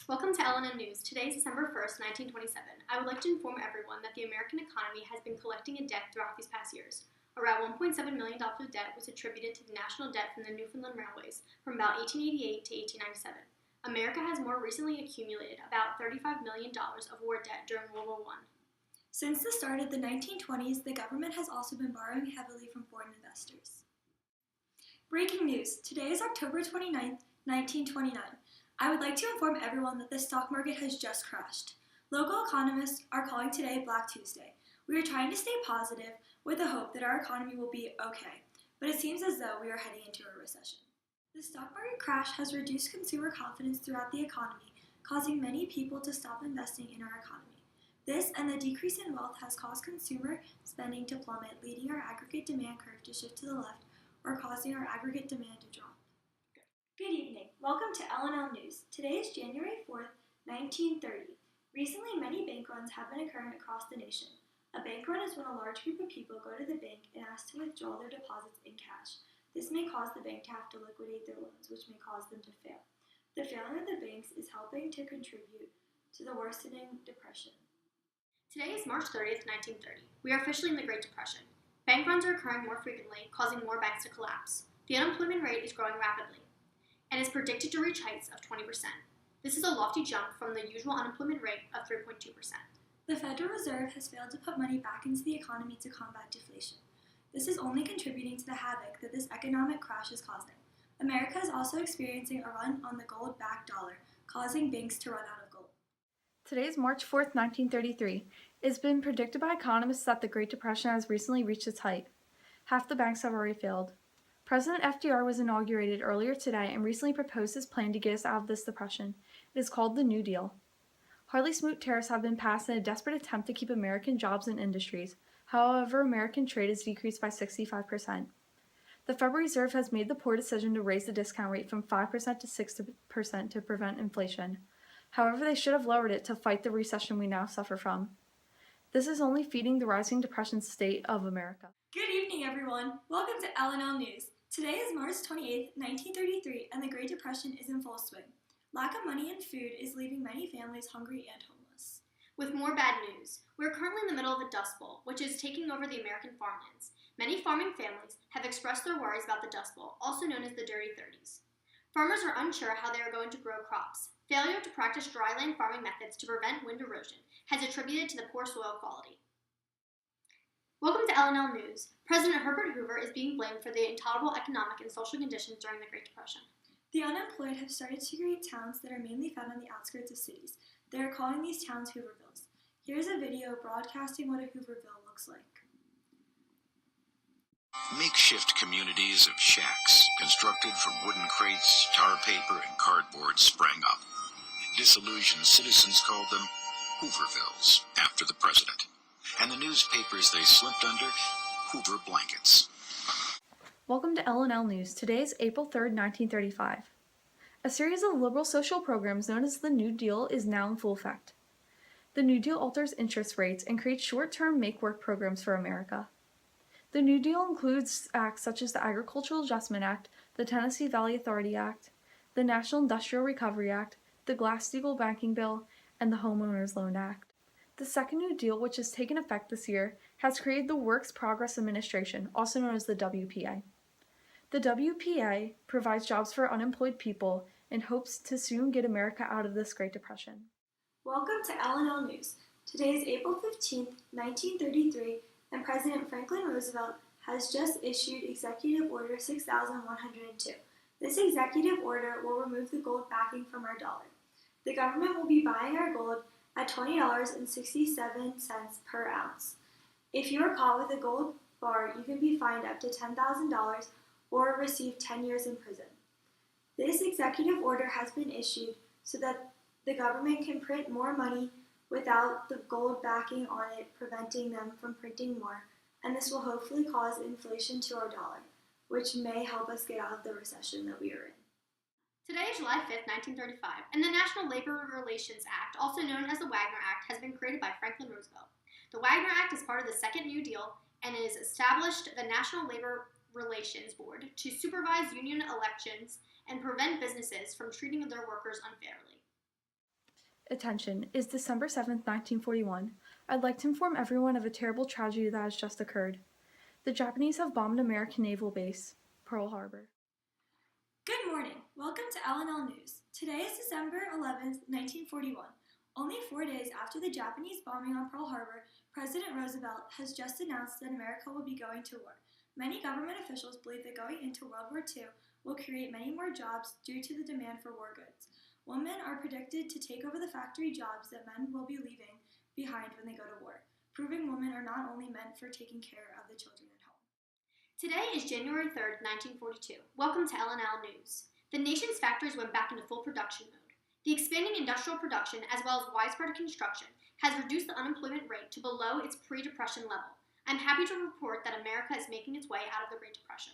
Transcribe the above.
Welcome to LNN News. Today is December 1st, 1927. I would like to inform everyone that the American economy has been collecting a debt throughout these past years. Around $1.7 million of debt was attributed to the national debt from the Newfoundland Railways from about 1888 to 1897. America has more recently accumulated about $35 million of war debt during World War I. Since the start of the 1920s, the government has also been borrowing heavily from foreign investors. Breaking news. Today is October 29th, 1929. I would like to inform everyone that the stock market has just crashed. Local economists are calling today Black Tuesday. We are trying to stay positive with the hope that our economy will be okay, but it seems as though we are heading into a recession. The stock market crash has reduced consumer confidence throughout the economy, causing many people to stop investing in our economy. This and the decrease in wealth has caused consumer spending to plummet, leading our aggregate demand curve to shift to the left or causing our aggregate demand to drop. Good evening. Welcome to LNL News. Today is January 4th, 1930. Recently, many bank runs have been occurring across the nation. A bank run is when a large group of people go to the bank and ask to withdraw their deposits in cash. This may cause the bank to have to liquidate their loans, which may cause them to fail. The failing of the banks is helping to contribute to the worsening depression. Today is March 30th, 1930. We are officially in the Great Depression. Bank runs are occurring more frequently, causing more banks to collapse. The unemployment rate is growing rapidly and is predicted to reach heights of 20%. This is a lofty jump from the usual unemployment rate of 3.2%. The Federal Reserve has failed to put money back into the economy to combat deflation. This is only contributing to the havoc that this economic crash is causing. America is also experiencing a run on the gold-backed dollar, causing banks to run out of gold. Today is March 4th, 1933. It has been predicted by economists that the Great Depression has recently reached its height. Half the banks have already failed. President FDR was inaugurated earlier today and recently proposed his plan to get us out of this depression. It is called the New Deal. Harley-Smoot tariffs have been passed in a desperate attempt to keep American jobs and industries. However, American trade has decreased by 65%. The Federal Reserve has made the poor decision to raise the discount rate from 5% to 6% to prevent inflation. However, they should have lowered it to fight the recession we now suffer from. This is only feeding the rising depression state of America. Good evening, everyone. Welcome to LNL News. Today is March 28, 1933, and the Great Depression is in full swing. Lack of money and food is leaving many families hungry and homeless. With more bad news, we are currently in the middle of a dust bowl, which is taking over the American farmlands. Many farming families have expressed their worries about the dust bowl, also known as the Dirty 30s. Farmers are unsure how they are going to grow crops. Failure to practice dryland farming methods to prevent wind erosion has attributed to the poor soil quality. Welcome to LNL News. President Herbert Hoover is being blamed for the intolerable economic and social conditions during the Great Depression. The unemployed have started to create towns that are mainly found on the outskirts of cities. They are calling these towns Hoovervilles. Here's a video broadcasting what a Hooverville looks like. Makeshift communities of shacks, constructed from wooden crates, tar paper, and cardboard, sprang up. Disillusioned citizens called them Hoovervilles, after the president, and the newspapers they slipped under, Hoover blankets. Welcome to LNL News. Today is April 3rd, 1935. A series of liberal social programs known as the New Deal is now in full effect. The New Deal alters interest rates and creates short-term make-work programs for America. The New Deal includes acts such as the Agricultural Adjustment Act, the Tennessee Valley Authority Act, the National Industrial Recovery Act, the Glass-Steagall Banking Bill, and the Homeowners Loan Act. The second New Deal, which has taken effect this year, has created the Works Progress Administration, also known as the WPA. The WPA provides jobs for unemployed people and hopes to soon get America out of this Great Depression. Welcome to LNL News. Today is April 15th, 1933, and President Franklin Roosevelt has just issued Executive Order 6102. This executive order will remove the gold backing from our dollar. The government will be buying our gold at $20.67 per ounce. If you are caught with a gold bar, you can be fined up to $10,000 or receive 10 years in prison. This executive order has been issued so that the government can print more money without the gold backing on it, preventing them from printing more, and this will hopefully cause inflation to our dollar, which may help us get out of the recession that we are in. Today is July 5th, 1935, and the National Labor Relations Act, also known as the Wagner Act, has been created by Franklin Roosevelt. The Wagner Act is part of the Second New Deal and has established the National Labor Relations Board to supervise union elections and prevent businesses from treating their workers unfairly. Attention, it's December 7th, 1941. I'd like to inform everyone of a terrible tragedy that has just occurred. The Japanese have bombed an American naval base, Pearl Harbor. Good morning. Welcome to LNL News. Today is December 11th, 1941. Only 4 days after the Japanese bombing on Pearl Harbor, President Roosevelt has just announced that America will be going to war. Many government officials believe that going into World War II will create many more jobs due to the demand for war goods. Women are predicted to take over the factory jobs that men will be leaving behind when they go to war, proving women are not only meant for taking care of the children at home. Today is January 3rd, 1942. Welcome to LNL News. The nation's factories went back into full production mode. The expanding industrial production, as well as widespread construction, has reduced the unemployment rate to below its pre-Depression level. I'm happy to report that America is making its way out of the Great Depression.